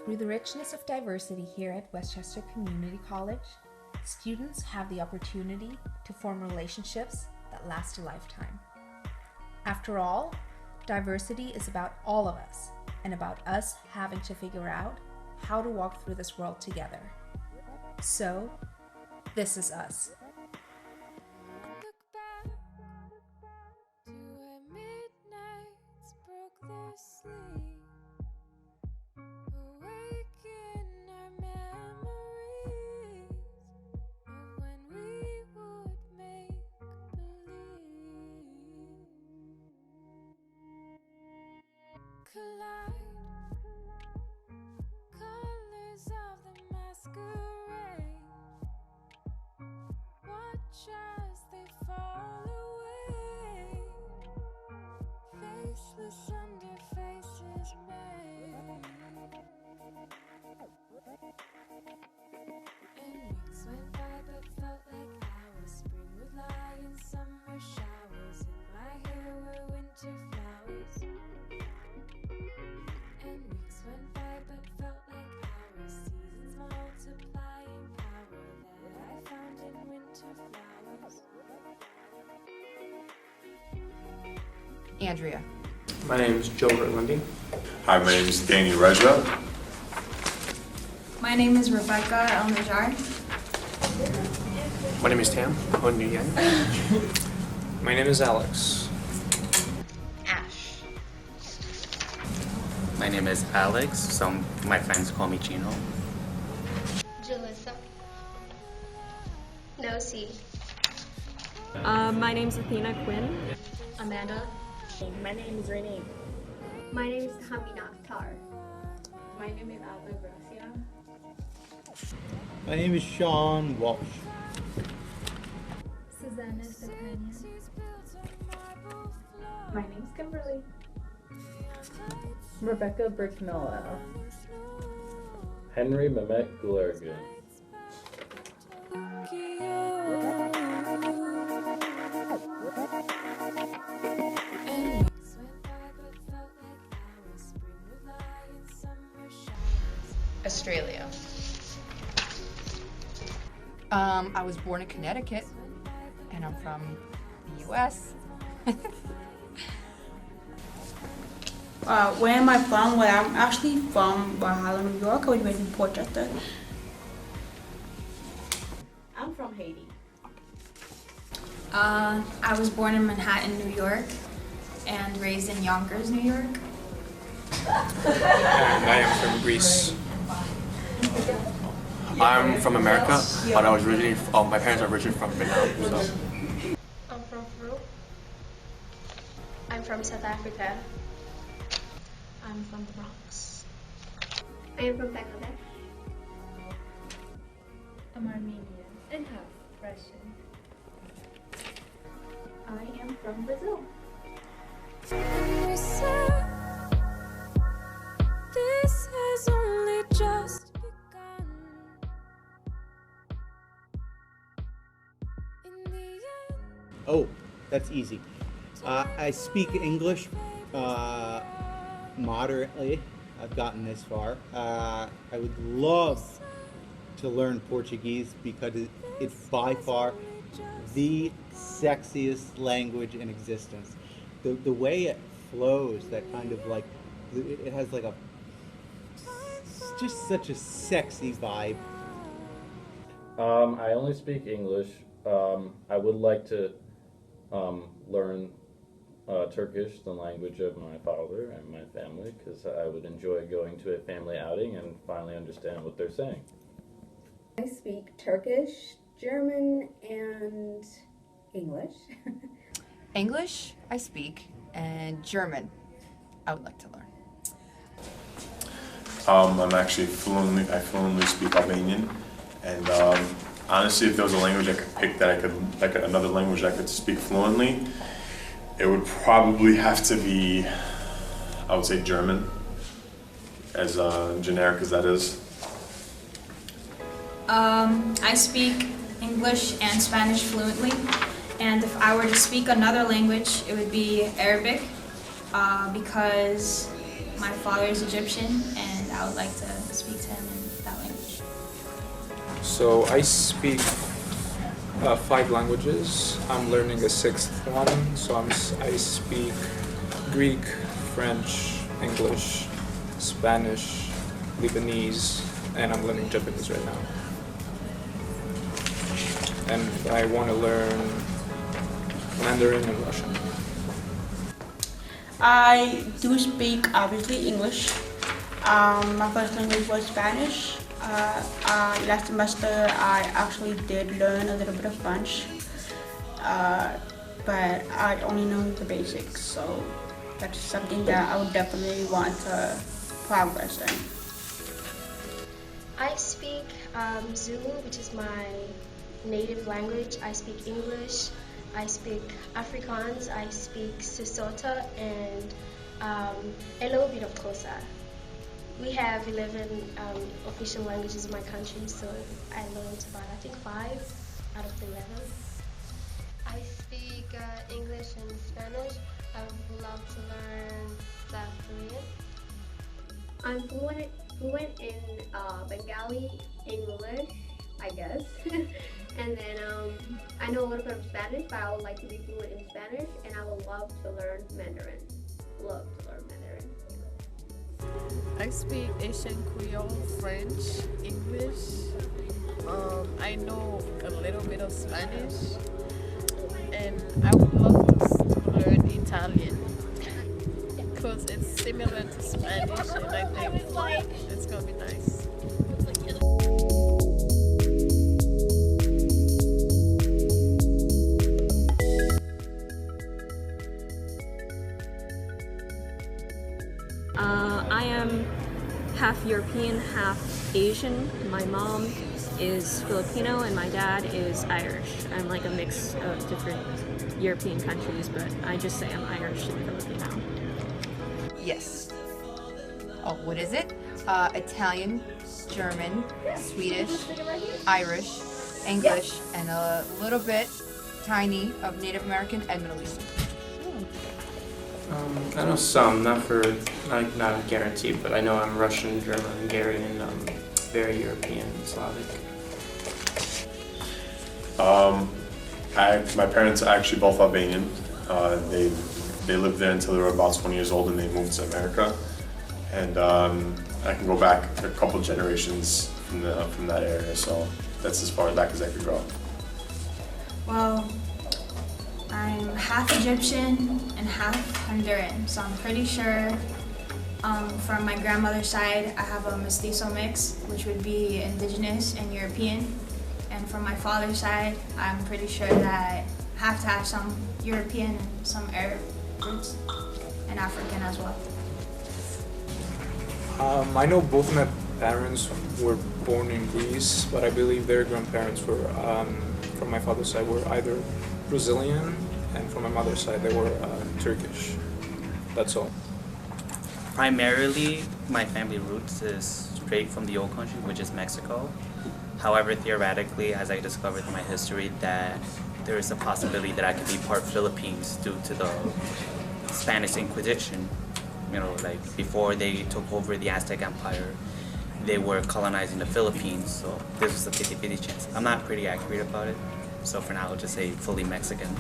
Through the richness of diversity here at Westchester Community College, students have the opportunity to form relationships that last a lifetime. After all, diversity is about all of us and about us having to figure out how to walk through this world together. So, this is us. Colors of the masquerade, watch as they fall away, faceless under faces made. And weeks went by but felt like hours. Spring would lie in summer showers. In my hair were winter flowers. And weeks went by but felt like hours. Seasons multiplying power that I found in winter flowers. Andrea. My name is Joe Lundy. Hi, my name is Danny Reza. My name is Rebecca El-Najjar. My name is Tam O'Neill. My name is Alex. Ash. My name is Alex, so my friends call me Chino. Jalissa. Nosi. My name's Athena Quinn. Amanda. My name is Renee. My name is Hamina Tar. My name is Alba Gracia. My name is Sean Walsh. Susanna Stefania. My name's Kimberly. Rebecca Bricknola. Henry Mehmet Gulergan. Australia. I was born in Connecticut, and I'm from the U.S. Where am I from? Well, I'm actually from Harlem, New York. I was raised in Portchester. I'm from Haiti. I was born in Manhattan, New York, and raised in Yonkers, New York. And I am from Greece. I'm from America, but I was originally, my parents are originally from Vietnam, so. I'm from Peru. I'm from South Africa. I'm from the Bronx. I am from Bangladesh. I'm Armenian and half Russian. I am from Brazil. This has only just begun. In the end. Oh, that's easy. I speak English moderately. I've gotten this far. I would love to learn Portuguese because it's by far the sexiest language in existence. The way it flows, that kind of like, it has like just such a sexy vibe. I only speak English. I would like to learn Turkish, the language of my father and my family, because I would enjoy going to a family outing and finally understand what they're saying. I speak Turkish, German, and English. English, I speak, and German, I would like to learn. I'm actually I fluently speak Albanian, and honestly, if there was a language I could pick that another language I could speak fluently, it would probably have to be, I would say German, as generic as that is. I speak English and Spanish fluently, and if I were to speak another language, it would be Arabic, because my father is Egyptian and I would like to speak speak to him in that language. So I speak 5 languages. I'm learning a 6th one. So I speak Greek, French, English, Spanish, Lebanese, and I'm learning Japanese right now. And I want to learn Mandarin and Russian. I do speak obviously English. My first language was Spanish. Last semester I actually did learn a little bit of French, but I only know the basics, so that's something that I would definitely want to progress in. I speak Zulu, which is my native language. I speak English. I speak Afrikaans. I speak Sesotho and a little bit of Xhosa. We have 11 official languages in my country, so I learned about, I think, 5 out of the 11. I speak English and Spanish. I would love to learn South Korean. I'm fluent in Bengali, English, I guess. And then I know a little bit of Spanish, but I would like to be fluent in Spanish, and I would love to learn Mandarin. Love to learn Mandarin. I speak Asian Creole, French, English. I know a little bit of Spanish, and I would love to learn Italian because it's similar to Spanish, and I think it's gonna be nice. I am half European, half Asian. My mom is Filipino and my dad is Irish. I'm like a mix of different European countries, but I just say I'm Irish and Filipino. Yes. Oh, what is it? Italian, German, Swedish, Irish, English, and a little bit, tiny, of Native American and Middle Eastern. I know some, not a guarantee, but I know I'm Russian, German, Hungarian, very European, Slavic. My parents are actually both Albanian. They lived there until they were about 20 years old and they moved to America. And I can go back a couple generations from that area, so that's as far back as I could go. Well, I'm half Egyptian and half Honduran, so I'm pretty sure from my grandmother's side I have a mestizo mix, which would be indigenous and European. And from my father's side, I'm pretty sure that I have to have some European and some Arab roots, and African as well. I know both of my parents were born in Greece, but I believe their grandparents were, from my father's side, were either Brazilian, and from my mother's side, they were Turkish. That's all. Primarily, my family roots is straight from the old country, which is Mexico. However, theoretically, as I discovered in my history, that there is a possibility that I could be part Philippines due to the Spanish Inquisition. You know, like before they took over the Aztec Empire, they were colonizing the Philippines, so this was a 50-50 chance. I'm not pretty accurate about it, so for now I'll just say fully Mexican.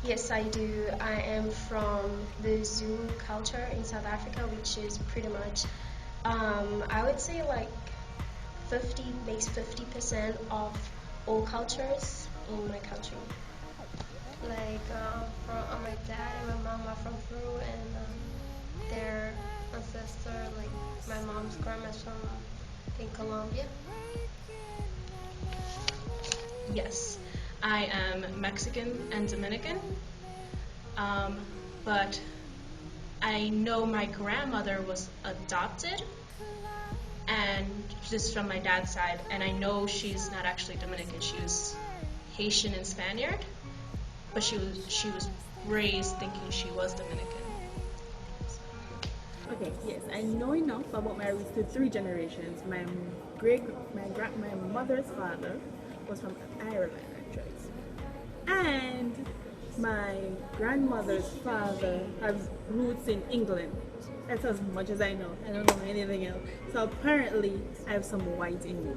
Yes, I do. I am from the Zulu culture in South Africa, which is pretty much, I would say like 50% of all cultures in my country. Like my dad and my mom are from Peru, and their ancestor, like my mom's grandma's from in Colombia. Yes, I am Mexican and Dominican, but I know my grandmother was adopted, and this is from my dad's side, and I know she's not actually Dominican. She was Haitian and Spaniard, but she was raised thinking she was Dominican. Okay, yes, I know enough about my roots to 3 generations. My mother's father was from Ireland, actually. And My grandmother's father has roots in England. That's as much as I know. I don't know anything else. So apparently, I have some white in me.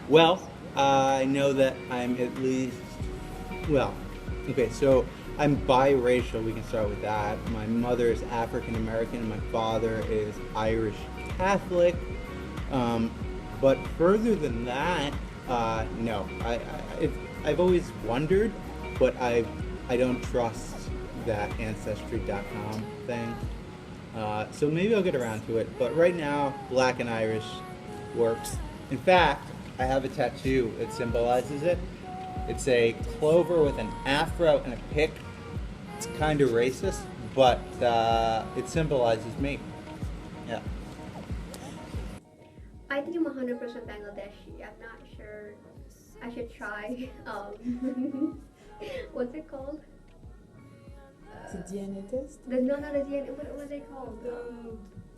Well, I know that I'm at least, well, okay, so I'm biracial, we can start with that. My mother is African American and my father is Irish Catholic. But further than that, no. I've always wondered, but I don't trust that Ancestry.com thing. So maybe I'll get around to it. But right now, Black and Irish works. In fact, I have a tattoo that symbolizes it. It's a clover with an afro and a pick. It's kind of racist, but it symbolizes me. Yeah. I think I'm 100% Bangladeshi. I'm not sure. I should try. What's it called? It's a DNA test? No, not a DNA. What are they called?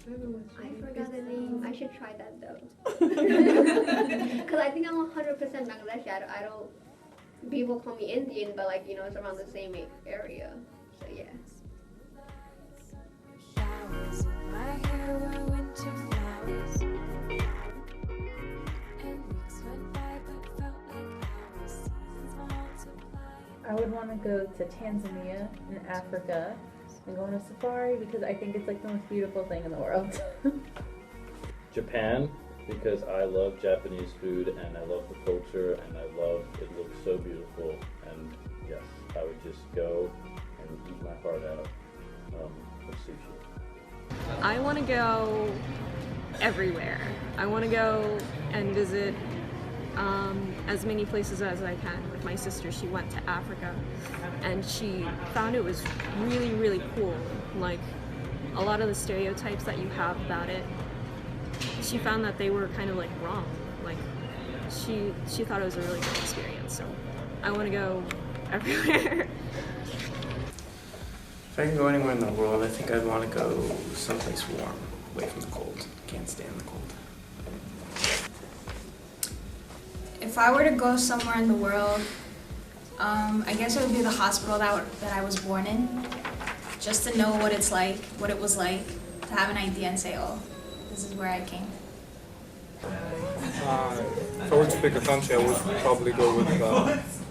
I forgot the name. I should try that though. Because I think I'm 100% Bangladeshi. I don't. People call me Indian, but like, you know, it's around the same area. So yeah. Showers in my hair were winter flowers. And weeks went by but felt like hours. Seasons multiplied. I would want to go to Tanzania in Africa and go on a safari because I think it's like the most beautiful thing in the world. Japan, because I love Japanese food and I love the culture and it looks so beautiful, and yes, I would just go and eat my heart out with sushi. I want to go everywhere. I want to go and visit as many places as I can. Like my sister, she went to Africa and she found it was really, really cool. Like a lot of the stereotypes that you have about it, she found that they were kind of like wrong. Like she thought it was a really good experience. So I want to go everywhere. If I can go anywhere in the world, I think I'd want to go someplace warm, away from the cold. Can't stand the cold. If I were to go somewhere in the world, I guess it would be the hospital that I was born in, just to know what it's like, what it was like, to have an idea and say, oh, this is where I came. If I were to pick a country, I would probably go with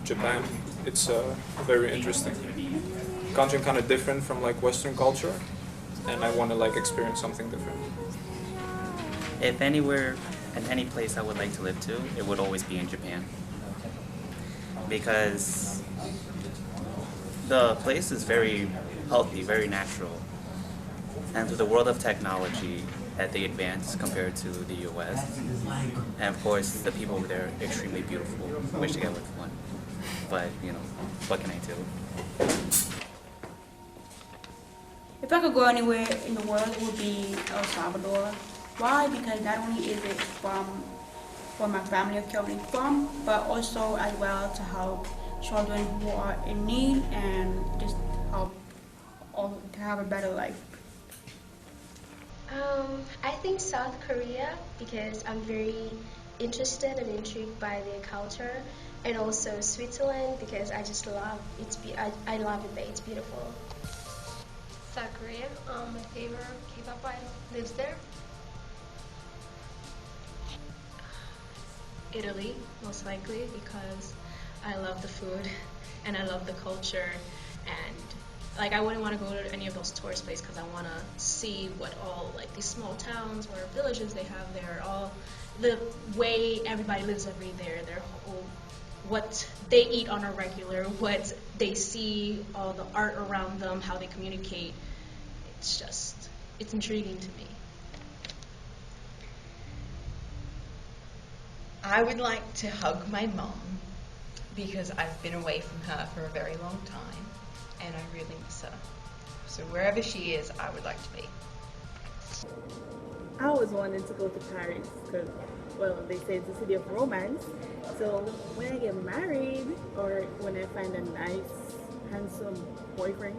Japan. It's very interesting country, kind of different from like Western culture, and I want to like experience something different. If anywhere and any place I would like to live to, it would always be in Japan. Because the place is very healthy, very natural. And with the world of technology that they advance compared to the US. And of course, the people over there are extremely beautiful. I wish to get with one. But, you know, what can I do? If I could go anywhere in the world, it would be El Salvador. Why? Because not only is it from where my family is coming from, but also as well to help children who are in need and just help all to have a better life. I think South Korea, because I'm very interested and intrigued by their culture, and also Switzerland because I just love I love it there. It's beautiful. South Korea, my favorite K-pop idol lives there. Italy, most likely, because I love the food and I love the culture, and like I wouldn't want to go to any of those tourist places because I want to see what all like these small towns or villages they have there, all the way everybody lives every day, their whole, what they eat on a regular, what they see, all the art around them, how they communicate. It's intriguing to me. I would like to hug my mom because I've been away from her for a very long time and I really miss her. So wherever she is, I would like to be. I always wanted to go to Paris because, well, they say it's the city of romance. So when I get married or when I find a nice, handsome boyfriend,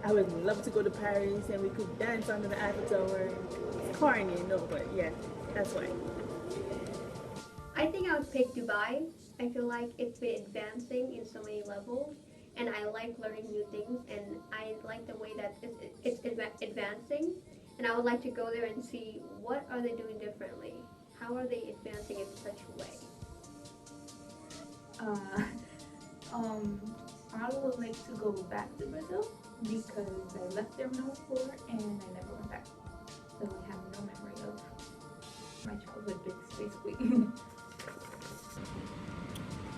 I would love to go to Paris and we could dance under the Eiffel Tower. It's corny, no, but yeah, that's why. I think think I would pick Dubai. I feel like it's been advancing in so many levels, and I like learning new things, and I like the way that it's advancing, and I would like to go there and see what are they doing differently. How are they advancing in such a way? I would like to go back to Brazil because I left there when I was 4 and I never went back. So I have no memory of my childhood, basically.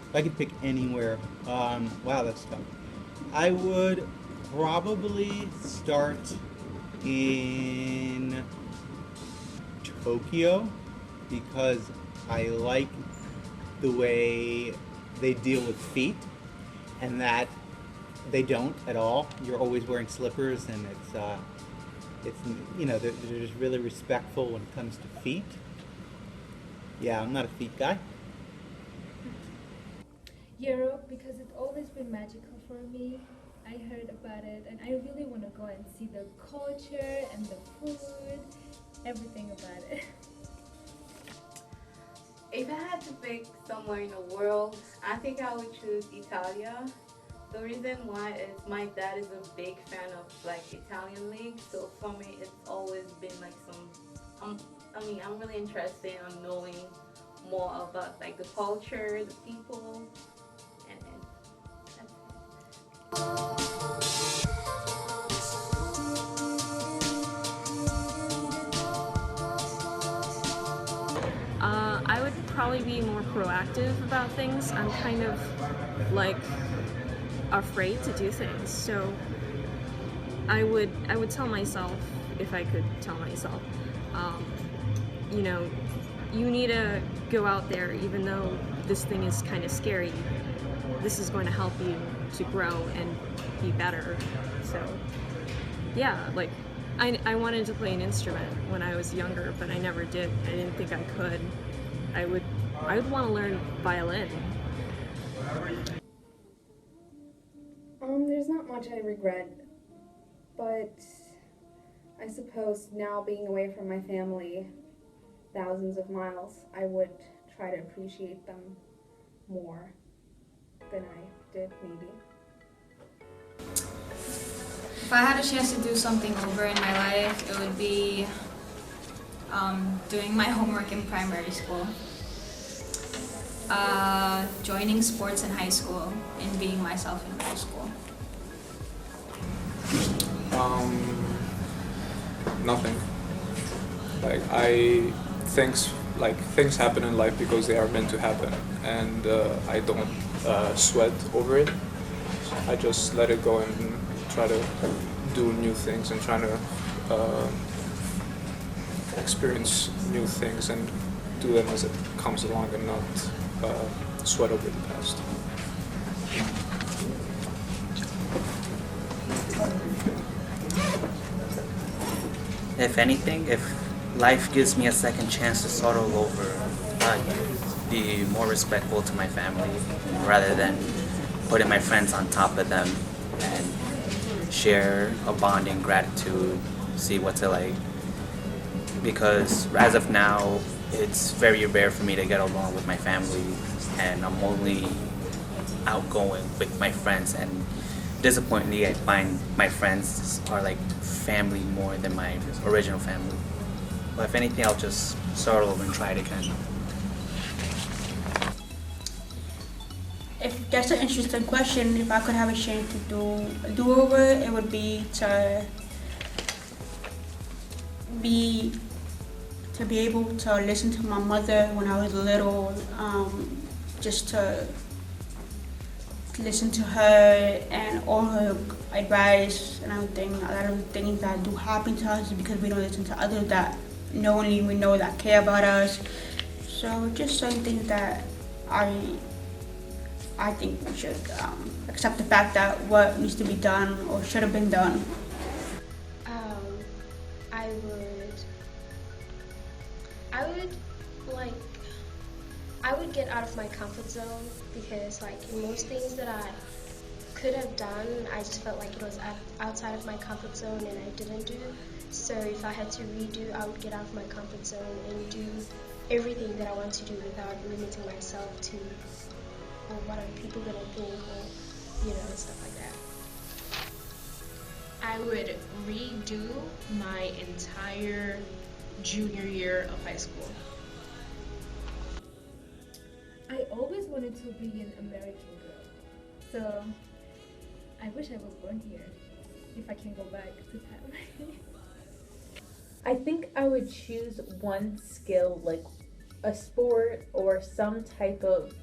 If I could pick anywhere, wow, that's tough. I would probably start in Tokyo because I like the way they deal with feet and that they don't at all. You're always wearing slippers and it's you know, they're just really respectful when it comes to feet. Yeah, I'm not a feet guy. Europe, because it's always been magical for me. I heard about it and I really want to go and see the culture and the food, everything about it. If I had to pick somewhere in the world, I think I would choose Italia. The reason why is my dad is a big fan of like Italian league, so for me it's always been like I'm really interested in knowing more about like the culture, the people, and that's it. I would probably be more proactive about things. I'm kind of like afraid to do things, so I would tell myself, if I could tell myself, you know, you need to go out there even though this thing is kind of scary. This is going to help you to grow and be better. So yeah, like I wanted to play an instrument when I was younger, but I never did. I didn't think I could. I would want to learn violin. There's not much I regret, but I suppose now being away from my family thousands of miles, I would try to appreciate them more than I did maybe. If I had a chance to do something over in my life, it would be doing my homework in primary school, joining sports in high school, and being myself in middle school. Nothing. Like things happen in life because they are meant to happen, and I don't sweat over it. I just let it go and try to do new things and try to experience new things and do them as it comes along and not sweat over the past. If anything, if life gives me a second chance to start all over, I'd be more respectful to my family rather than putting my friends on top of them and share a bonding gratitude, see what's it like. Because as of now, it's very rare for me to get along with my family, and I'm only outgoing with my friends, and disappointingly I find my friends are like family more than my original family. But if anything, I'll just start over and try it again. If that's an interesting question, if I could have a chance to do over, it would be to be able to listen to my mother when I was little, just to listen to her and all her advice and everything. A lot of things that do happen to us because we don't listen to others that only we know that care about us. So just some things that I think we should accept the fact that what needs to be done or should have been done. I would get out of my comfort zone, because like in most things that I could have done, I just felt like it was outside of my comfort zone and I didn't do. So if I had to redo, I would get out of my comfort zone and do everything that I want to do without limiting myself to, well, what are people gonna think, or stuff like that. I would redo my entire junior year of high school. I always wanted to be an American girl, so I wish I was born here, if I can go back to time. I think I would choose one skill, like a sport or some type of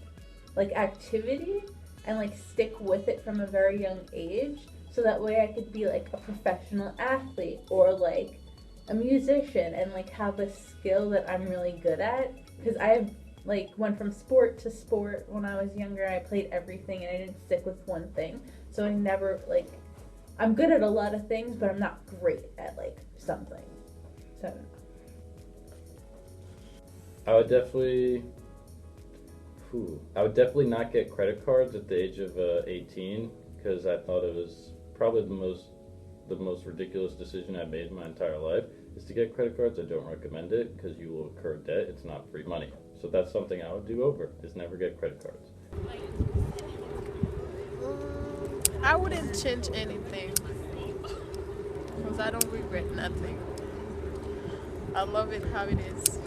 like activity, and like stick with it from a very young age, so that way I could be like a professional athlete or like a musician and like have a skill that I'm really good at, because I like went from sport to sport when I was younger. I played everything and I didn't stick with one thing, so I never like, I'm good at a lot of things but I'm not great at like something. So I would definitely not get credit cards at the age of 18, because I thought it was probably the most ridiculous decision I've made in my entire life is to get credit cards. I don't recommend it because you will incur debt. It's not free money. So that's something I would do over, is never get credit cards. I wouldn't change anything because I don't regret nothing. I love it how it is.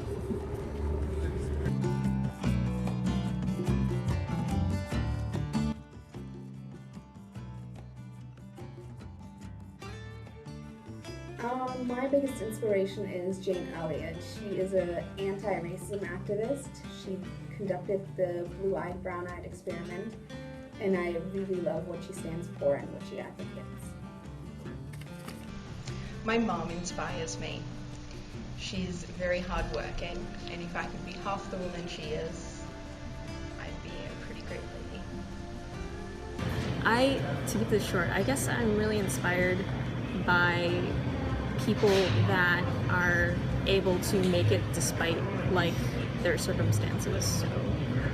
My biggest inspiration is Jane Elliott. She is an anti-racism activist. She conducted the blue-eyed, brown-eyed experiment, and I really love what she stands for and what she advocates. My mom inspires me. She's very hardworking, and if I could be half the woman she is, I'd be a pretty great lady. To keep this short, I guess I'm really inspired by people that are able to make it despite like their circumstances. So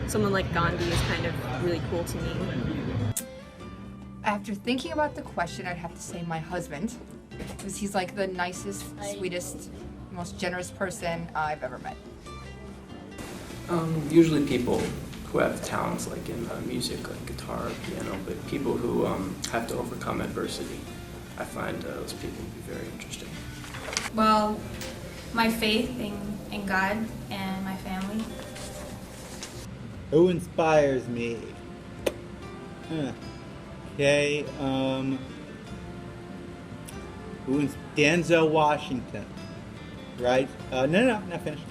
someone like Gandhi is kind of really cool to me. After thinking about the question, I'd have to say my husband, because he's like the nicest, sweetest, most generous person I've ever met. Usually people who have talents like in music, like guitar, piano, but people who have to overcome adversity. I find those people to be very interesting. Well, my faith in God and my family. Who inspires me? Okay, Denzel Washington, right? No, not finished.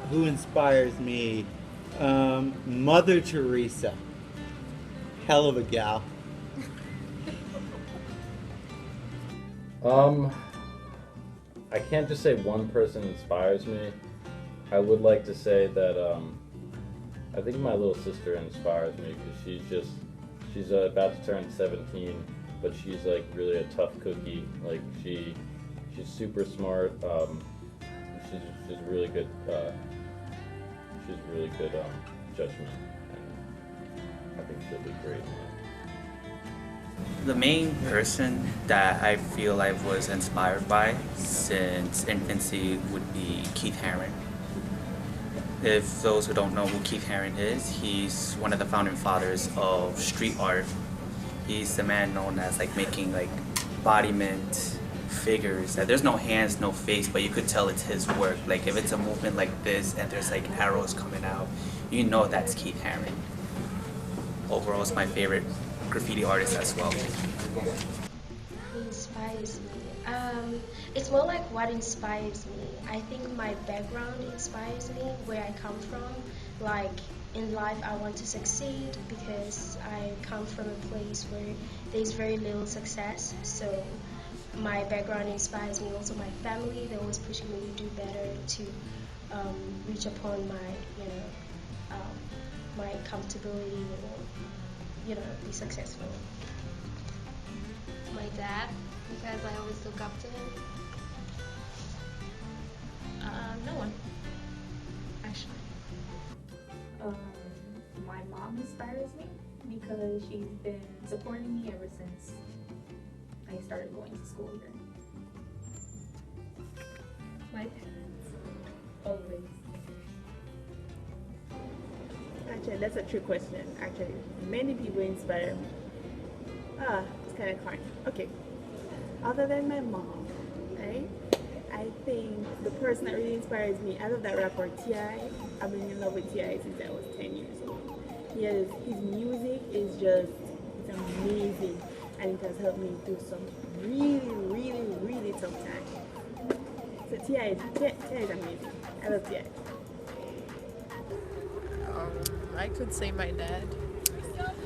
Who inspires me? Mother Teresa. Hell of a gal. I can't just say one person inspires me. I would like to say that I think my little sister inspires me, because she's about to turn 17, but she's like really a tough cookie. Like she's super smart. She's really good. She's really good judgment, and I think she'll be great in life. The main person that I feel I was inspired by since infancy would be Keith Haring. If those who don't know who Keith Haring is, he's one of the founding fathers of street art. He's the man known as like making like embodiment figures. There's no hands, no face, but you could tell it's his work. Like if it's a movement like this and there's like arrows coming out, you know that's Keith Haring. Overall, it's my favorite graffiti artist as well. Who inspires me? It's more like what inspires me. I think my background inspires me, where I come from. Like in life, I want to succeed because I come from a place where there's very little success. So my background inspires me. Also, my family, they're always pushing me to do better, to reach upon my, my comfortability, or be successful. My dad, because I always look up to him. No one, actually. My mom inspires me because she's been supporting me ever since I started going to school here. My parents, always. Actually, that's a true question. Actually, many people inspire me. It's kind of corny. Okay. Other than my mom, right? I think the person that really inspires me, I love that rapper T.I. I've been in love with T.I. since I was 10 years old. His music is just, it's amazing. And it has helped me through some really tough times. So T.I. is amazing. I love T.I. I could say my dad,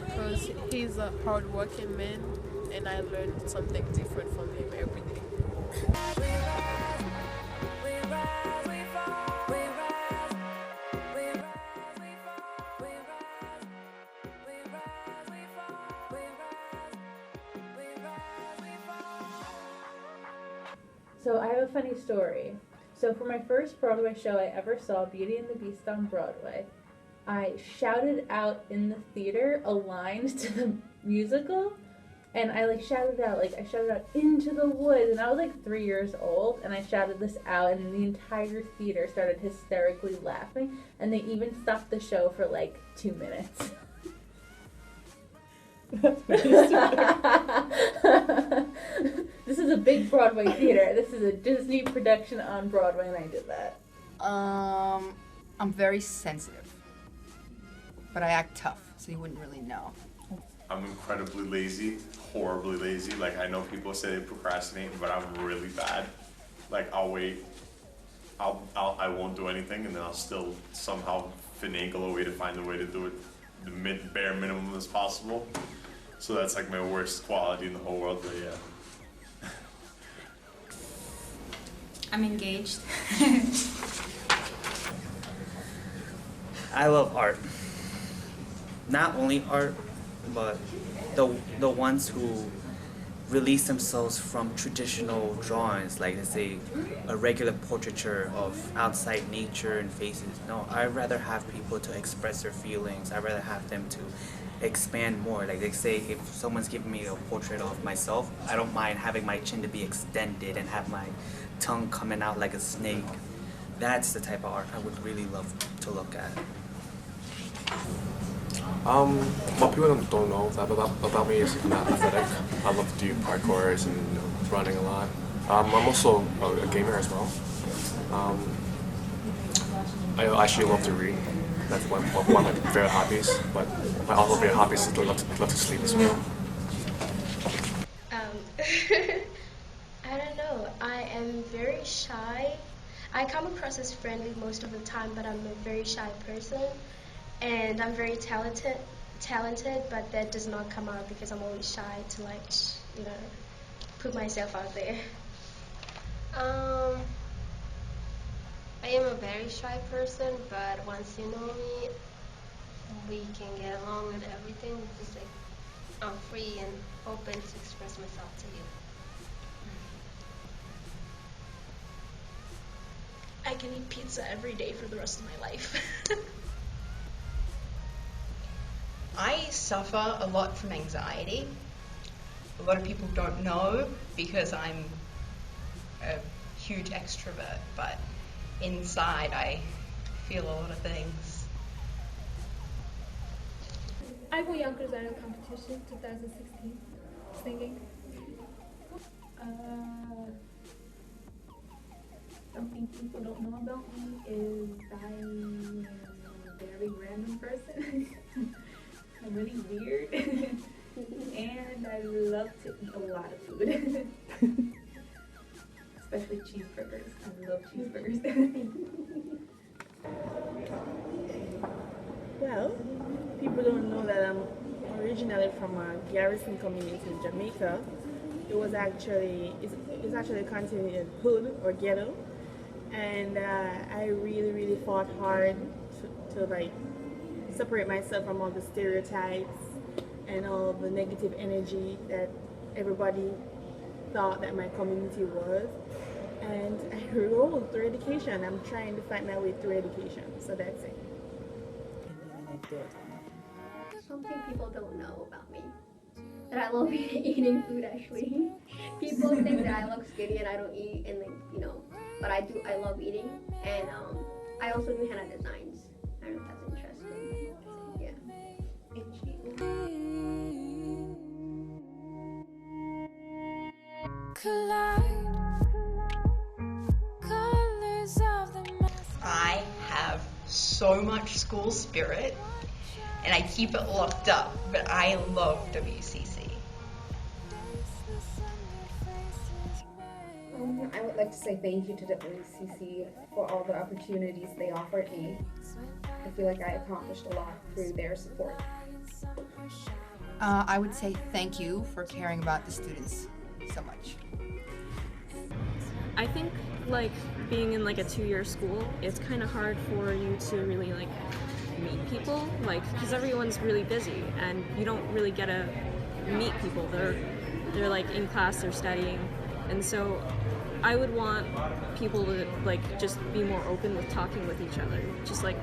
because he's a hardworking man, and I learned something different from him every day. So I have a funny story. So for my first Broadway show I ever saw, Beauty and the Beast on Broadway, I shouted out in the theater a line to the musical, and I shouted out into the woods, and I was 3 years old, and I shouted this out, and the entire theater started hysterically laughing, and they even stopped the show for 2 minutes. This is a big Broadway theater. This is a Disney production on Broadway, and I did that. I'm very sensitive, but I act tough, so you wouldn't really know. I'm incredibly lazy, horribly lazy. I know people say they procrastinate, but I'm really bad. I'll wait. I won't do anything, and then I'll still somehow finagle a way to find a way to do it the bare minimum as possible. So that's my worst quality in the whole world, but yeah. I'm engaged. I love art. Not only art, but the ones who release themselves from traditional drawings, let's say a regular portraiture of outside nature and faces. No, I'd rather have people to express their feelings. I'd rather have them to expand more. They say if someone's giving me a portrait of myself, I don't mind having my chin to be extended and have my tongue coming out like a snake. That's the type of art I would really love to look at. What people don't know about me is I'm athletic. I love to do parkours and running a lot. I'm also a gamer as well. I actually love to read. That's one of my favorite hobbies. But my other favorite hobbies is to love to sleep as well. I don't know. I am very shy. I come across as friendly most of the time, but I'm a very shy person. And I'm very talented, but that does not come out because I'm always shy to put myself out there. I am a very shy person, but once you know me, we can get along with everything. Just I'm free and open to express myself to you. I can eat pizza every day for the rest of my life. I suffer a lot from anxiety. A lot of people don't know because I'm a huge extrovert, but inside I feel a lot of things. I won Yonkers Idol competition 2016, singing. Something people don't know about me is I am a very random person. I'm really weird. And I love to eat a lot of food. Especially cheeseburgers. I love cheeseburgers. Well, people don't know that I'm originally from a Garrison community in Jamaica. It's actually considered hood or ghetto. And I really fought hard to separate myself from all the stereotypes and all the negative energy that everybody thought that my community was. And I rolled through education. I'm trying to find my way through education. So that's it. Something people don't know about me. That I love eating food actually. People think that I look skinny and I don't eat and but I do. I love eating, and I also do henna designs. I don't know if that's interesting. I have so much school spirit, and I keep it locked up, but I love WCC. I would like to say thank you to WCC for all the opportunities they offered me. I feel like I accomplished a lot through their support. I would say thank you for caring about the students so much. I think like being in like a 2-year school, it's kind of hard for you to really like meet people, like because everyone's really busy and you don't really get to meet people. They're like in class, they're studying, and so I would want people to like just be more open with talking with each other. Just like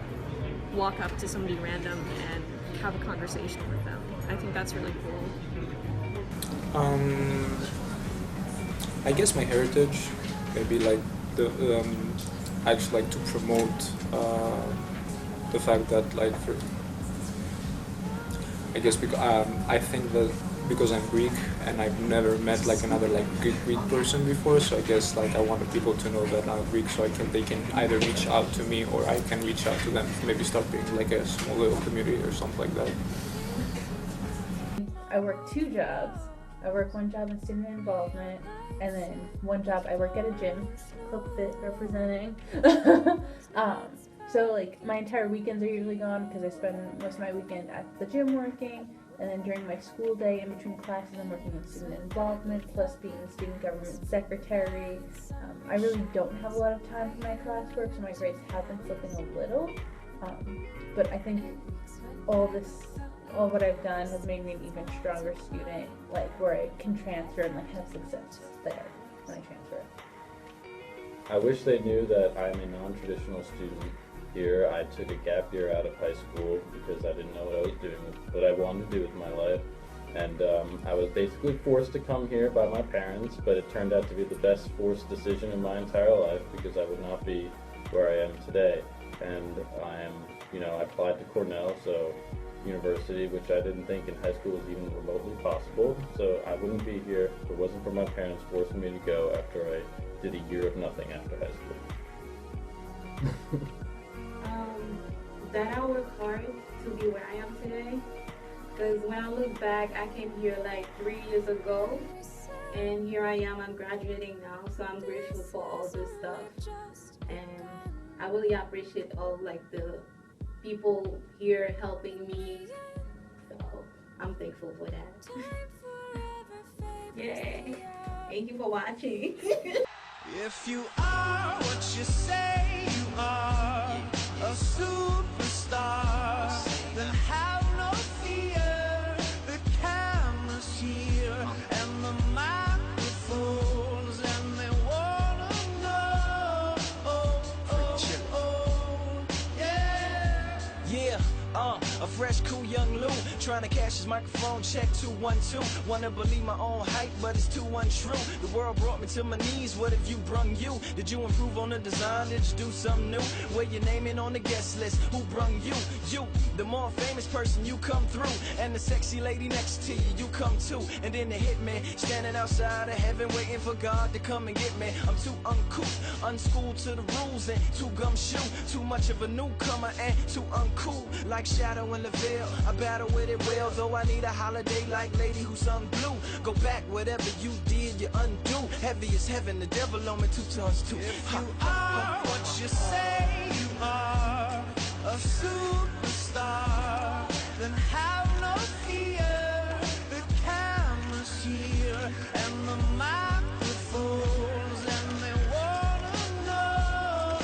walk up to somebody random and have a conversation with them. I think that's really cool. I guess my heritage, maybe like I just like to promote the fact that like I guess because I think that because I'm Greek and I've never met like another like Greek person before, so I guess like I wanted people to know that I'm Greek, so they can either reach out to me or I can reach out to them, maybe start being like a small little community or something like that. I work 2 jobs. I work 1 job in student involvement, and then 1 job I work at a gym, Club Fit representing. So like my entire weekends are usually gone because I spend most of my weekend at the gym working, and then during my school day in between classes I'm working in student involvement plus being the student government secretary. I really don't have a lot of time for my classwork, so my grades have been slipping a little, but I think all what I've done has made me an even stronger student, like where I can transfer and like have success there when I transfer. I wish they knew that I'm a non-traditional student here. I took a gap year out of high school because I didn't know what I was doing, what I wanted to do with my life. And I was basically forced to come here by my parents, but it turned out to be the best forced decision in my entire life because I would not be where I am today. And I applied to Cornell, so university, which I didn't think in high school was even remotely possible. So I wouldn't be here if it wasn't for my parents forcing me to go after I did a year of nothing after high school. That I work hard to be where I am today. Because when I look back, I came here like 3 years ago, and here I am, I'm graduating now, so I'm grateful for all this stuff. And I really appreciate all like the people here helping me, so I'm thankful for that. Yay! Thank you for watching. If you are what you say you are, a superstar, then have no fear. The camera's here and the microphones, and they wanna know. Yeah. Yeah. A fresh, cool young Lou, trying to cash his microphone check 212. Wanna believe my own hype, but it's too untrue. The world brought me to my knees, what have you brung you? Did you improve on the design, did you do something new? Where your name in on the guest list, who brung you? You, the more famous person, you come through. And the sexy lady next to you, you come too. And then the hitman, standing outside of heaven, waiting for God to come and get me. I'm too uncouth, unschooled to the rules, and too gumshoe. Too much of a newcomer and too uncool, like Shadow in the veil. I battle with it well, though I need a holiday like Lady Who Sung Blue. Go back, whatever you did, you undo. Heavy as heaven, the devil on me 2 tons too. If you are what you say you are, a superstar, then have no fear. The camera's here and the microphones, and they wanna know.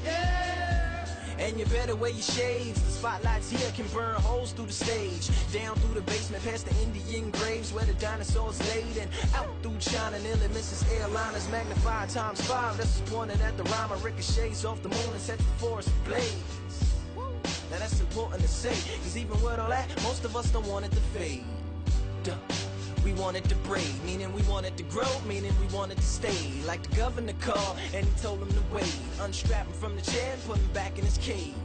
Yeah. And you better wear your shades. The spotlights here can burn holes through the stage. Down through the basement, past the Indian graves where the dinosaurs laid, and out through China, nearly Mrs. Airliners magnified ×5. This is pointed at the rhyme of ricochets off the moon and set the forest ablaze. Now that's important to say, cause even with all that, most of us don't want it to fade. Duh. We want it to braid, meaning we want it to grow, meaning we want it to stay. Like the governor called and he told him to wait. Unstrap him from the chair and put him back in his cage.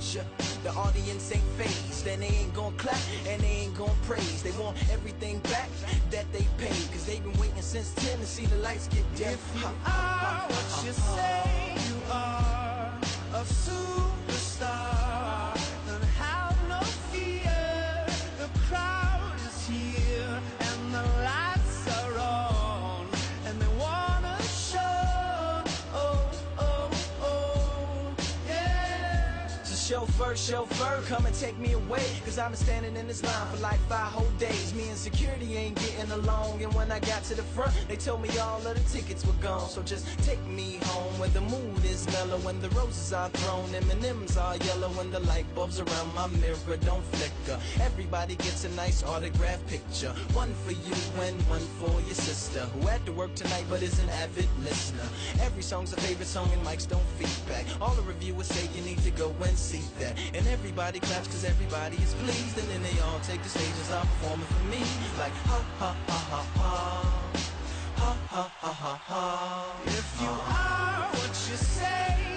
picture. The audience ain't phased, and they ain't gon' clap, and they ain't gon' praise. They want everything back that they paid, cause they've been waiting since 10 to see the lights get dim. If you are what you say you are, a superstar, then have no fear. The crowd is here, and the lights are on, and they wanna show. Oh, oh, oh, yeah. So chauffeur, come and take me away, cause I've been standing in this line for like 5 whole days. Me and security ain't getting along, and when I got to the front, they told me all of the tickets were gone. So just take me home where the mood is mellow, when the roses are thrown, M&M's are yellow, when the light bulbs around my mirror don't flicker. Everybody gets a nice autograph picture, one for you and one for your sister, who had to work tonight but is an avid listener. Every song's a favorite song and mics don't feedback. All the reviewers say you need to go and see that, and everybody claps cause everybody is pleased, and then they all take the stage and start performing for me, like ha ha ha ha ha, ha ha ha ha ha. If you are what you say